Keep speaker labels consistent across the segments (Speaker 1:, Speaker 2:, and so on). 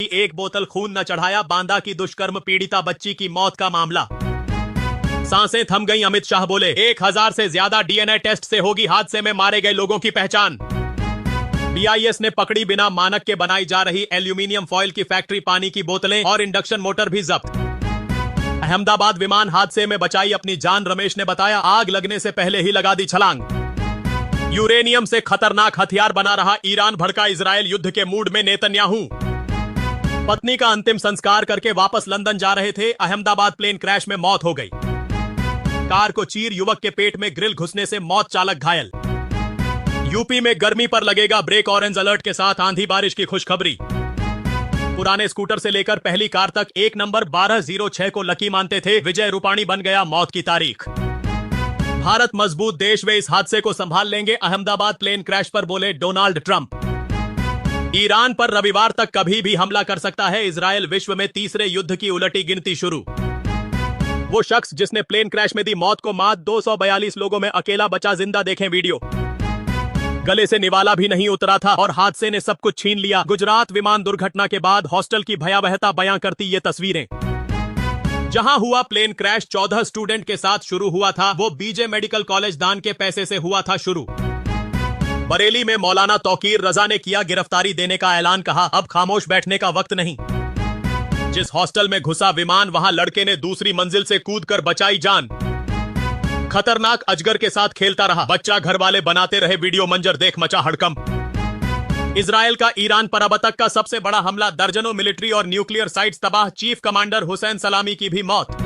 Speaker 1: एक बोतल खून न चढ़ाया, बांदा की दुष्कर्म पीड़िता बच्ची की मौत का मामला। सांसें थम गईं, अमित शाह बोले 1000 से ज्यादा डीएनए टेस्ट से होगी हादसे में मारे गए लोगों की पहचान। बीआईएस ने पकड़ी बिना मानक के बनाई जा रही एल्यूमिनियम फॉइल की फैक्ट्री, पानी की बोतलें और इंडक्शन मोटर भी जब्त। अहमदाबाद विमान हादसे में बचाई अपनी जान, रमेश ने बताया आग लगने से पहले ही लगा दी छलांग। यूरेनियम से खतरनाक हथियार बना रहा ईरान, भड़का इजरायल, युद्ध के मूड में नेतन्याहू। पत्नी का अंतिम संस्कार करके वापस लंदन जा रहे थे, अहमदाबाद प्लेन क्रैश में मौत हो गई। कार को चीर, युवक के पेट में ग्रिल घुसने से मौत, चालक घायल। यूपी में गर्मी पर लगेगा ब्रेक, ऑरेंज अलर्ट के साथ आंधी बारिश की खुशखबरी। पुराने स्कूटर से लेकर पहली कार तक एक नंबर 1206 को लकी मानते थे, विजय रूपाणी बन गया मौत की तारीख। भारत मजबूत देश, वे इस हादसे को संभाल लेंगे, अहमदाबाद प्लेन क्रैश पर बोले डोनाल्ड ट्रंप। ईरान पर रविवार तक कभी भी हमला कर सकता है इजरायल, विश्व में तीसरे युद्ध की उलटी गिनती शुरू। वो शख्स जिसने प्लेन क्रैश में दी मौत को मात, 242 लोगों में अकेला बचा जिंदा, देखें वीडियो। गले से निवाला भी नहीं उतरा था और हादसे ने सब कुछ छीन लिया। गुजरात विमान दुर्घटना के बाद हॉस्टल की भयावहता बयां करती ये तस्वीरें। जहां हुआ प्लेन क्रैश 14 स्टूडेंट के साथ शुरू हुआ था, वो बीजे मेडिकल कॉलेज दान के पैसे से हुआ था शुरू। बरेली में मौलाना तौकीर रजा ने किया गिरफ्तारी देने का ऐलान, कहा अब खामोश बैठने का वक्त नहीं। जिस हॉस्टल में घुसा विमान, वहां लड़के ने दूसरी मंजिल से कूदकर बचाई जान। खतरनाक अजगर के साथ खेलता रहा बच्चा, घर वाले बनाते रहे वीडियो, मंजर देख मचा हड़कंप। इजरायल का ईरान पर अब तक का सबसे बड़ा हमला, दर्जनों मिलिट्री और न्यूक्लियर साइट्स तबाह, चीफ कमांडर हुसैन सलामी की भी मौत।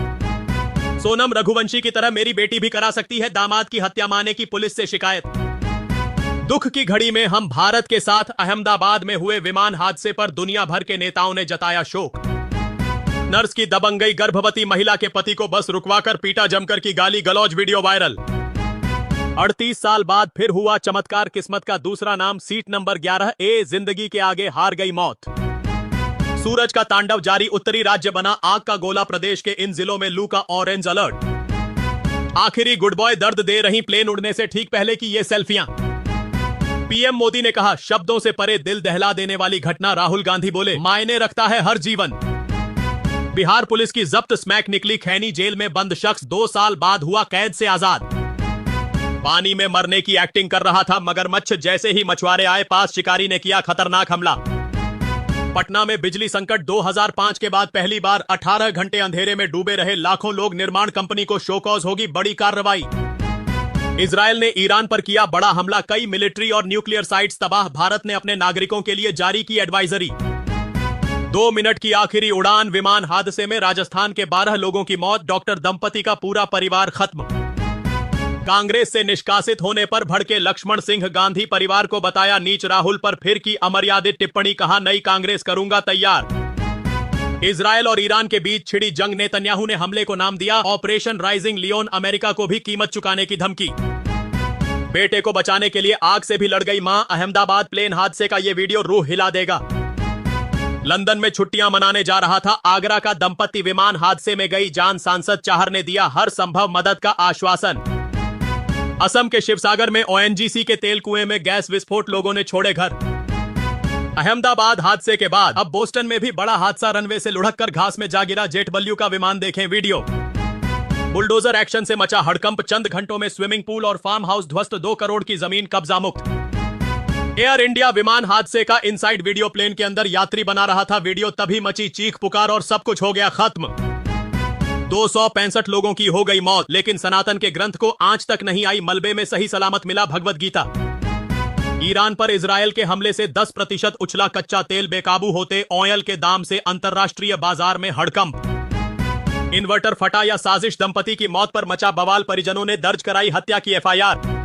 Speaker 1: सोनम रघुवंशी की तरह मेरी बेटी भी करा सकती है दामाद की हत्या, माने की पुलिस से शिकायत। दुख की घड़ी में हम भारत के साथ, अहमदाबाद में हुए विमान हादसे पर दुनिया भर के नेताओं ने जताया शोक। नर्स की दबंग गई गर्भवती महिला के पति को बस रुकवाकर पीटा, जमकर की गाली गलौज, वीडियो वायरल। 38 साल बाद फिर हुआ चमत्कार, किस्मत का दूसरा नाम, सीट नंबर 11A, जिंदगी के आगे हार गई मौत। सूरज का तांडव जारी, उत्तरी राज्य बना आग का गोला, प्रदेश के इन जिलों में लू का ऑरेंज अलर्ट। आखिरी गुड बॉय दर्द दे रही, प्लेन उड़ने से ठीक पहले की ये सेल्फियां। पीएम मोदी ने कहा शब्दों से परे दिल दहला देने वाली घटना, राहुल गांधी बोले मायने रखता है हर जीवन। बिहार पुलिस की जब्त स्मैक निकली, खैनी जेल में बंद शख्स 2 साल बाद हुआ कैद से आजाद। पानी में मरने की एक्टिंग कर रहा था मगरमच्छ, जैसे ही मछुआरे आए पास, शिकारी ने किया खतरनाक हमला। पटना में बिजली संकट, 2005 के बाद पहली बार 18 घंटे अंधेरे में डूबे रहे लाखों लोग, निर्माण कंपनी को शोकॉज, होगी बड़ी कार्रवाई। इजरायल ने ईरान पर किया बड़ा हमला, कई मिलिट्री और न्यूक्लियर साइट्स तबाह, भारत ने अपने नागरिकों के लिए जारी की एडवाइजरी। 2 मिनट की आखिरी उड़ान, विमान हादसे में राजस्थान के 12 लोगों की मौत, डॉक्टर दंपति का पूरा परिवार खत्म। कांग्रेस से निष्कासित होने पर भड़के लक्ष्मण सिंह, गांधी परिवार को बताया नीच, राहुल पर फिर की अमर्यादित टिप्पणी, कहा नई कांग्रेस करूंगा तैयार। इजरायल और ईरान के बीच छिड़ी जंग, नेतन्याहू ने हमले को नाम दिया ऑपरेशन राइजिंग लियोन, अमेरिका को भी कीमत चुकाने की धमकी। बेटे को बचाने के लिए आग से भी लड़ गई मां, अहमदाबाद प्लेन हादसे का ये वीडियो रूह हिला देगा। लंदन में छुट्टियां मनाने जा रहा था आगरा का दंपति, विमान हादसे में गई जान, सांसद चाहर ने दिया हर संभव मदद का आश्वासन। असम के शिवसागर में ओएनजीसी के तेल कुएं में गैस विस्फोट, लोगों ने छोड़े घर। अहमदाबाद हादसे के बाद अब बोस्टन में भी बड़ा हादसा, रनवे से लुढ़ककर घास में जा गिरा जेटबल्यू का विमान, देखें वीडियो। बुलडोजर एक्शन से मचा हड़कंप, चंद घंटों में स्विमिंग पूल और फार्म हाउस ध्वस्त, 2 करोड़ की जमीन कब्जा मुक्त। एयर इंडिया विमान हादसे का इनसाइड वीडियो, प्लेन के अंदर यात्री बना रहा था वीडियो, तभी मची चीख पुकार और सब कुछ हो गया खत्म। 265 लोगों की हो गई मौत, लेकिन सनातन के ग्रंथ को आंच तक नहीं आई, मलबे में सही सलामत मिला भगवत गीता। ईरान पर इजरायल के हमले से 10% उछला कच्चा तेल, बेकाबू होते ऑयल के दाम से अंतरराष्ट्रीय बाजार में हड़कंप। इन्वर्टर फटा या साजिश, दंपति की मौत पर मचा बवाल, परिजनों ने दर्ज कराई हत्या की एफआईआर।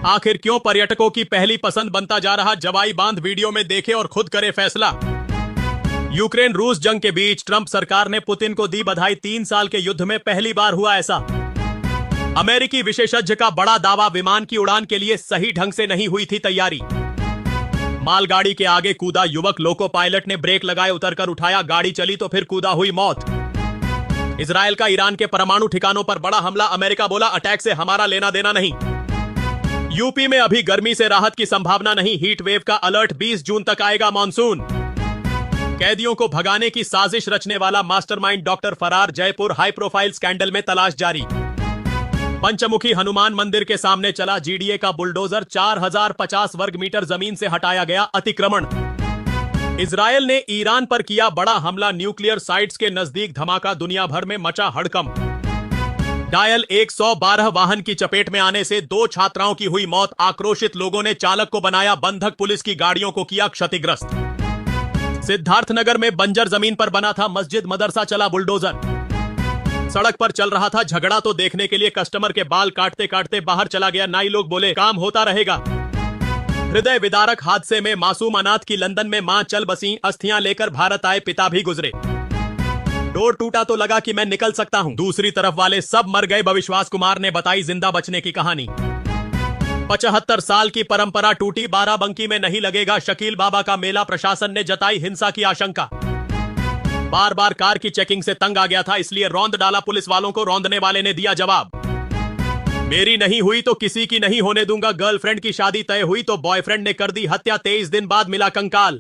Speaker 1: आखिर क्यों पर्यटकों की पहली पसंद बनता जा रहा जवाई बांध, वीडियो में देखे और खुद करे फैसला। यूक्रेन रूस जंग के बीच ट्रंप सरकार ने पुतिन को दी बधाई, 3 साल के युद्ध में पहली बार हुआ ऐसा। अमेरिकी विशेषज्ञ का बड़ा दावा, विमान की उड़ान के लिए सही ढंग से नहीं हुई थी तैयारी। मालगाड़ी के आगे कूदा युवक, लोको पायलट ने ब्रेक लगाए उतरकर उठाया, गाड़ी चली तो फिर कूदा, हुई मौत। इजरायल का ईरान के परमाणु ठिकानों पर बड़ा हमला, अमेरिका बोला अटैक से हमारा लेना देना नहीं। यूपी में अभी गर्मी से राहत की संभावना नहीं, हीट वेव का अलर्ट, 20 जून तक आएगा मानसून। कैदियों को भगाने की साजिश रचने वाला मास्टरमाइंड डॉक्टर फरार, जयपुर हाई प्रोफाइल स्कैंडल में तलाश जारी। पंचमुखी हनुमान मंदिर के सामने चला जीडीए का बुलडोजर, 4050 वर्ग मीटर जमीन से हटाया गया अतिक्रमण। इजरायल ने ईरान पर किया बड़ा हमला, न्यूक्लियर साइट्स के नजदीक धमाका, दुनिया भर में मचा हड़कंप। डायल 112 वाहन की चपेट में आने से 2 छात्राओं की हुई मौत, आक्रोशित लोगों ने चालक को बनाया बंधक, पुलिस की गाड़ियों को किया क्षतिग्रस्त। सिद्धार्थनगर में बंजर जमीन पर बना था मस्जिद मदरसा, चला बुलडोजर। सड़क पर चल रहा था झगड़ा तो देखने के लिए कस्टमर के बाल काटते काटते बाहर चला गया नाई, लोग बोले काम होता रहेगा। हृदय विदारक हादसे में मासूम अनाथ की लंदन में मां चल बसी, अस्थियां लेकर भारत आए पिता भी गुजरे। डोर टूटा तो लगा कि मैं निकल सकता हूं, दूसरी तरफ वाले सब मर गए, विश्वास कुमार ने बताई जिंदा बचने की कहानी। 75 साल की परंपरा टूटी, बाराबंकी में नहीं लगेगा शकील बाबा का मेला, प्रशासन ने जताई हिंसा की आशंका। बार बार कार की चेकिंग से तंग आ गया था, इसलिए रौंद डाला पुलिस वालों को, रौंदने वाले ने दिया जवाब। मेरी नहीं हुई तो किसी की नहीं होने दूंगा, गर्लफ्रेंड की शादी तय हुई तो बॉयफ्रेंड ने कर दी हत्या, 23 दिन बाद मिला कंकाल।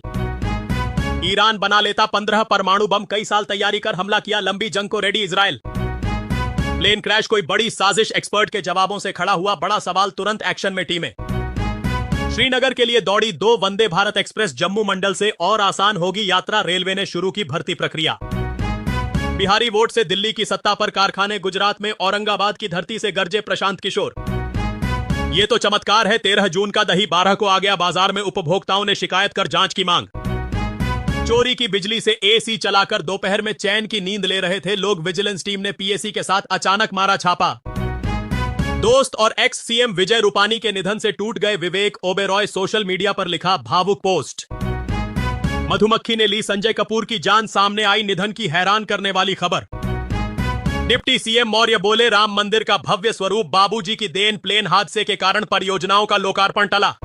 Speaker 1: ईरान बना लेता 15 परमाणु बम, कई साल तैयारी कर हमला किया, लंबी जंग को रेडी इजराइल। प्लेन क्रैश कोई बड़ी साजिश, एक्सपर्ट के जवाबों से खड़ा हुआ बड़ा सवाल, तुरंत एक्शन में टीमें। श्रीनगर के लिए दौड़ी 2 वंदे भारत एक्सप्रेस, जम्मू मंडल से और आसान होगी यात्रा, रेलवे ने शुरू की भर्ती प्रक्रिया। बिहारी वोट से दिल्ली की सत्ता पर कारखाने, गुजरात में औरंगाबाद की धरती से गरजे प्रशांत किशोर। ये तो चमत्कार है, 13 जून का दही 12 को आ गया बाजार में, उपभोक्ताओं ने शिकायत कर जांच की मांग। चोरी की बिजली से एसी चलाकर दोपहर में चैन की नींद ले रहे थे लोग, विजिलेंस टीम ने पीएसी के साथ अचानक मारा छापा। दोस्त और एक्स सीएम विजय रूपानी के निधन से टूट गए विवेक ओबेरॉय, सोशल मीडिया पर लिखा भावुक पोस्ट। मधुमक्खी ने ली संजय कपूर की जान, सामने आई निधन की हैरान करने वाली खबर। डिप्टी सीएम मौर्य बोले राम मंदिर का भव्य स्वरूप बाबूजी की देन, प्लेन हादसे के कारण परियोजनाओं का लोकार्पण टला।